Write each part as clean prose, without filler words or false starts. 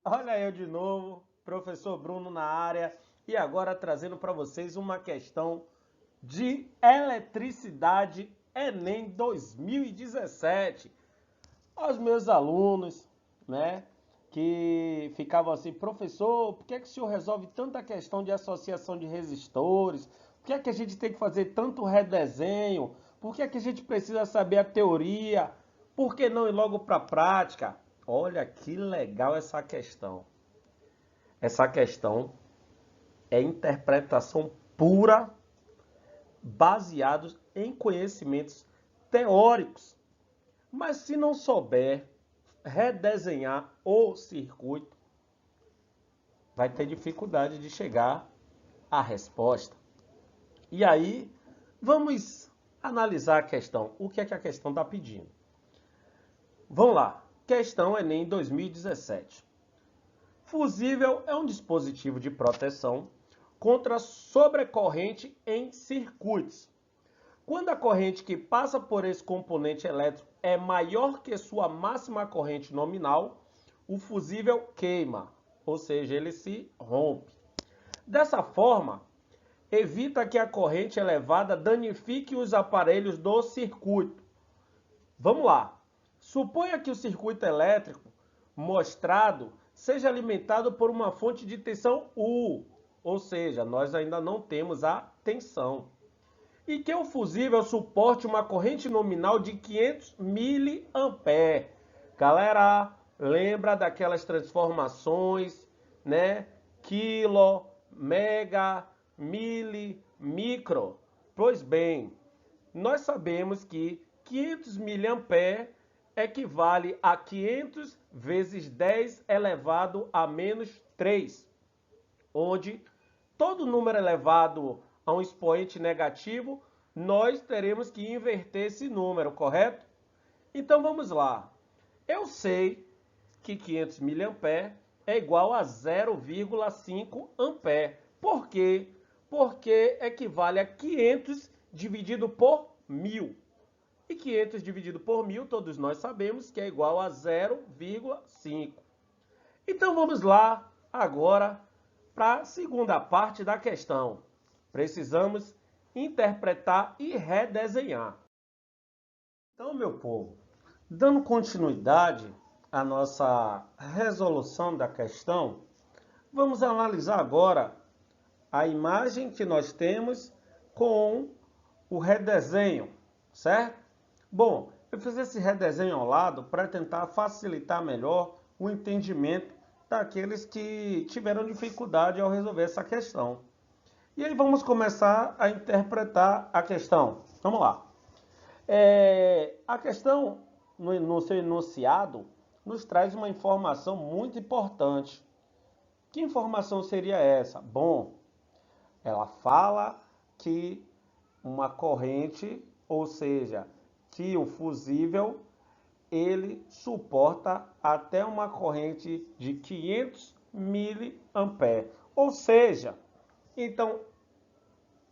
Olha eu de novo, professor Bruno na área, e agora trazendo para vocês uma questão de eletricidade Enem 2017. Aos meus alunos, né, que ficavam assim, professor, por que é que o senhor resolve tanta questão de associação de resistores? Por que é que a gente tem que fazer tanto redesenho? Por que é que a gente precisa saber a teoria? Por que não ir logo para a prática? Olha que legal essa questão. Essa questão é interpretação pura, baseados em conhecimentos teóricos. Mas se não souber redesenhar o circuito, vai ter dificuldade de chegar à resposta. E aí, vamos analisar a questão. O que é que a questão está pedindo? Vamos lá. Questão Enem 2017. Fusível é um dispositivo de proteção contra sobrecorrente em circuitos. Quando a corrente que passa por esse componente elétrico é maior que sua máxima corrente nominal, o fusível queima, ou seja, ele se rompe. Dessa forma, evita que a corrente elevada danifique os aparelhos do circuito. Vamos lá. Suponha que o circuito elétrico mostrado seja alimentado por uma fonte de tensão U, ou seja, nós ainda não temos a tensão. E que o fusível suporte uma corrente nominal de 500 mA. Galera, lembra daquelas transformações, né? Quilo, mega, mili, micro. Pois bem, nós sabemos que 500 mA equivale a 500 vezes 10 elevado a menos 3, onde todo número elevado a um expoente negativo, nós teremos que inverter esse número, correto? Então vamos lá. Eu sei que 500 mA é igual a 0,5 ampere. Por quê? Porque equivale a 500 dividido por 1000. E 500 dividido por 1000, todos nós sabemos que é igual a 0,5. Então vamos lá agora para a segunda parte da questão. Precisamos interpretar e redesenhar. Então, meu povo, dando continuidade à nossa resolução da questão, vamos analisar agora a imagem que nós temos com o redesenho, certo? Bom, eu fiz esse redesenho ao lado para tentar facilitar melhor o entendimento daqueles que tiveram dificuldade ao resolver essa questão. E aí vamos começar a interpretar a questão. Vamos lá. A questão, no seu enunciado, nos traz uma informação muito importante. Que informação seria essa? Bom, ela fala que uma corrente, ou seja, que o fusível, ele suporta até uma corrente de 500 mA. Ou seja, então,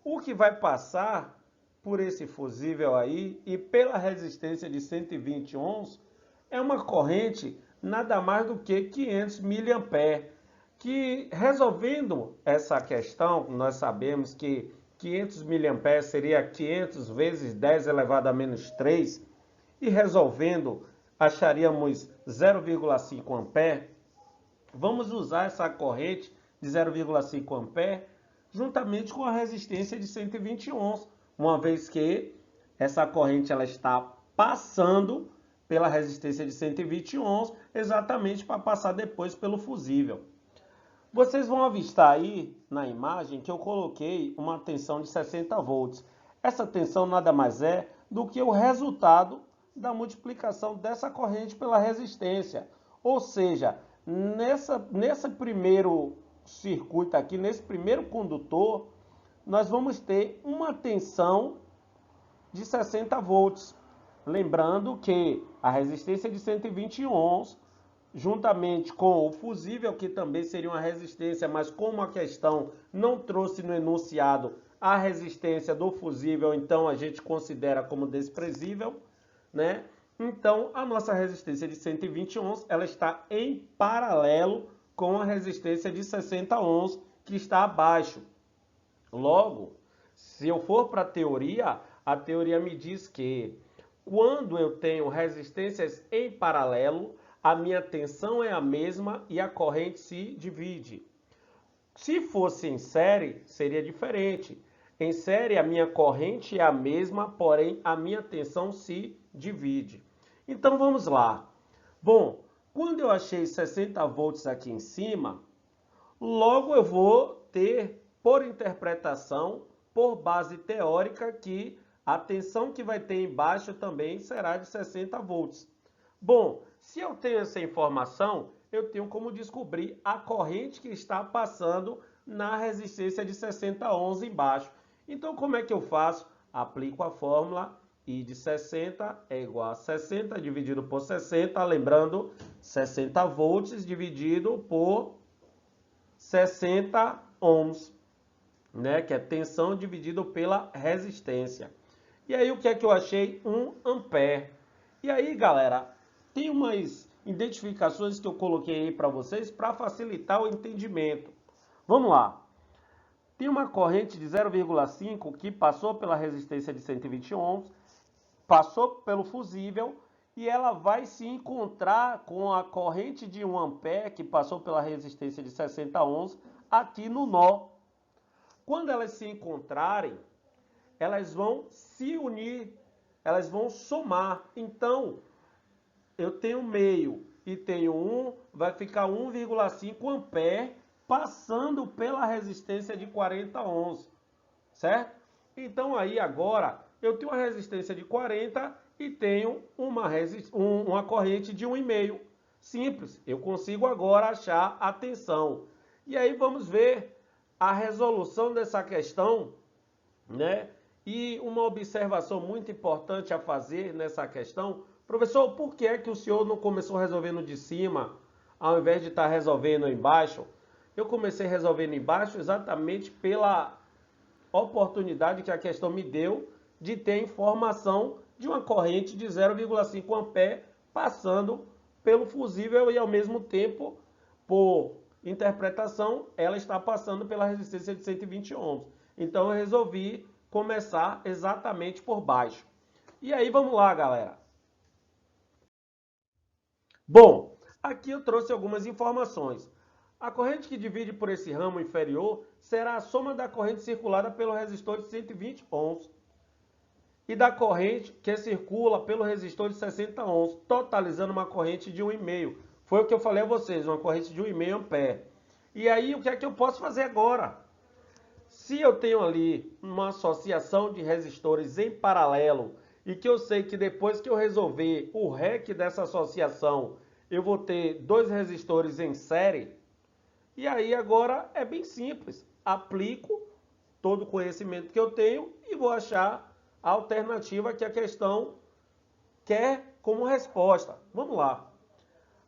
o que vai passar por esse fusível aí e pela resistência de 120 ohms é uma corrente nada mais do que 500 mA. Que resolvendo essa questão, nós sabemos que 500 mA seria 500 vezes 10 elevado a menos 3, e resolvendo acharíamos 0,5 ampere. Vamos usar essa corrente de 0,5 ampere juntamente com a resistência de 120 ohms, uma vez que essa corrente ela está passando pela resistência de 120 ohms, exatamente para passar depois pelo fusível. Vocês vão avistar aí na imagem que eu coloquei uma tensão de 60 volts. Essa tensão nada mais é do que o resultado da multiplicação dessa corrente pela resistência. Ou seja, nesse primeiro circuito aqui, nesse primeiro condutor, nós vamos ter uma tensão de 60 volts. Lembrando que a resistência de 120 ohms, juntamente com o fusível, que também seria uma resistência, mas como a questão não trouxe no enunciado a resistência do fusível, então a gente considera como desprezível, né? Então, a nossa resistência de 120 ohms, ela está em paralelo com a resistência de 60 ohms, que está abaixo. Logo, se eu for para a teoria me diz que quando eu tenho resistências em paralelo, a minha tensão é a mesma e a corrente se divide. Se fosse em série, seria diferente. Em série, a minha corrente é a mesma, porém a minha tensão se divide. Então vamos lá. Bom, quando eu achei 60 volts aqui em cima, logo eu vou ter, por interpretação, por base teórica, que a tensão que vai ter embaixo também será de 60 volts. Bom, se eu tenho essa informação, eu tenho como descobrir a corrente que está passando na resistência de 60 ohms embaixo. Então, como é que eu faço? Aplico a fórmula I de 60 é igual a 60 dividido por 60, lembrando, 60 volts dividido por 60 ohms, né? Que é tensão dividido pela resistência. E aí, o que é que eu achei? 1 ampere. E aí, galera, tem umas identificações que eu coloquei aí para vocês para facilitar o entendimento. Vamos lá. Tem uma corrente de 0,5 que passou pela resistência de 120 ohms, passou pelo fusível e ela vai se encontrar com a corrente de 1 ampere que passou pela resistência de 60 ohms aqui no nó. Quando elas se encontrarem, elas vão se unir, elas vão somar. Então, eu tenho meio e tenho 1, vai ficar 1,5 ampere passando pela resistência de 40 ohms, certo? Então aí agora eu tenho uma resistência de 40 e tenho uma corrente de 1,5. Simples, eu consigo agora achar a tensão. E aí vamos ver a resolução dessa questão, né? E uma observação muito importante a fazer nessa questão. Professor, por que é que o senhor não começou resolvendo de cima, ao invés de estar resolvendo embaixo? Eu comecei resolvendo embaixo exatamente pela oportunidade que a questão me deu de ter informação de uma corrente de 0,5 ampere passando pelo fusível e ao mesmo tempo, por interpretação, ela está passando pela resistência de 120 ohms. Então eu resolvi começar exatamente por baixo. E aí vamos lá, galera. Bom, aqui eu trouxe algumas informações. A corrente que divide por esse ramo inferior será a soma da corrente circulada pelo resistor de 120 ohms e da corrente que circula pelo resistor de 60 ohms, totalizando uma corrente de 1,5. Foi o que eu falei a vocês, uma corrente de 1,5 ampere. E aí, o que é que eu posso fazer agora? Se eu tenho ali uma associação de resistores em paralelo e que eu sei que depois que eu resolver o REC dessa associação, eu vou ter dois resistores em série, e aí agora é bem simples. Aplico todo o conhecimento que eu tenho e vou achar a alternativa que a questão quer como resposta. Vamos lá.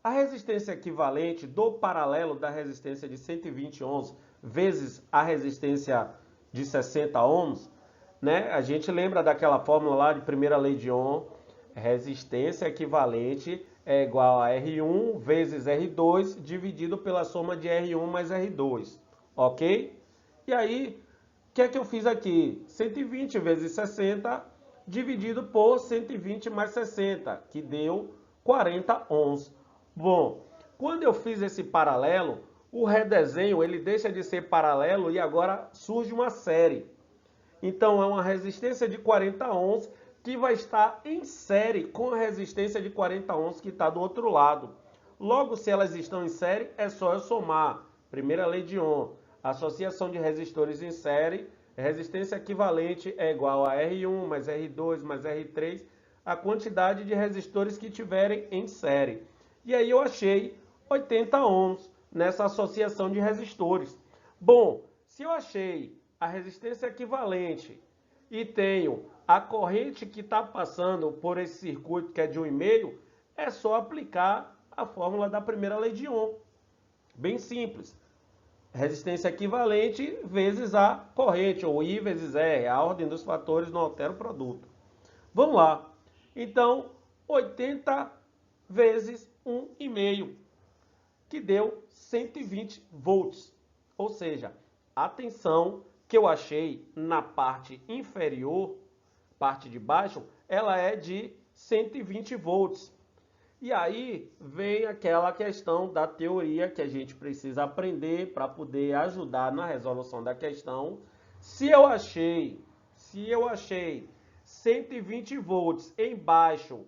A resistência equivalente do paralelo da resistência de 120 ohms vezes a resistência de 60 ohms, né? A gente lembra daquela fórmula lá de primeira lei de Ohm, resistência equivalente é igual a R1 vezes R2 dividido pela soma de R1 mais R2, ok? E aí, o que é que eu fiz aqui? 120 vezes 60 dividido por 120 mais 60, que deu 40 ohms. Bom, quando eu fiz esse paralelo, o redesenho ele deixa de ser paralelo e agora surge uma série. Então é uma resistência de 40 ohms que vai estar em série com a resistência de 40 ohms que está do outro lado. Logo, se elas estão em série, é só eu somar. Primeira lei de Ohm, associação de resistores em série, resistência equivalente é igual a R1 mais R2 mais R3, a quantidade de resistores que tiverem em série. E aí eu achei 80 ohms nessa associação de resistores. Bom, se eu achei a resistência equivalente e tenho a corrente que está passando por esse circuito que é de 1,5, é só aplicar a fórmula da primeira lei de Ohm. Bem simples. Resistência equivalente vezes a corrente, ou I vezes R. A ordem dos fatores não altera o produto. Vamos lá. Então, 80 vezes 1,5. que deu 120 volts. Ou seja, a tensão que eu achei na parte inferior, parte de baixo, ela é de 120 volts. E aí vem aquela questão da teoria que a gente precisa aprender para poder ajudar na resolução da questão. Se eu achei 120 volts em baixo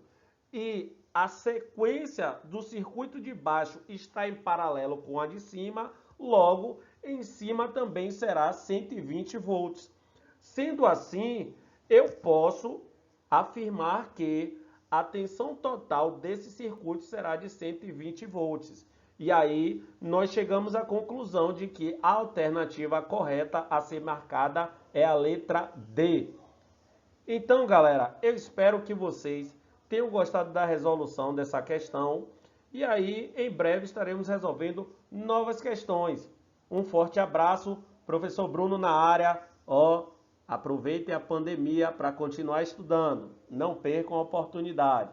e a sequência do circuito de baixo está em paralelo com a de cima, logo em cima também será 120 volts. Sendo assim, eu posso afirmar que a tensão total desse circuito será de 120 volts. E aí nós chegamos à conclusão de que a alternativa correta a ser marcada é a letra D. Então, galera, eu espero que vocês tenham gostado da resolução dessa questão. E aí, em breve, estaremos resolvendo novas questões. Um forte abraço, professor Bruno na área. Aproveitem a pandemia para continuar estudando. Não percam a oportunidade.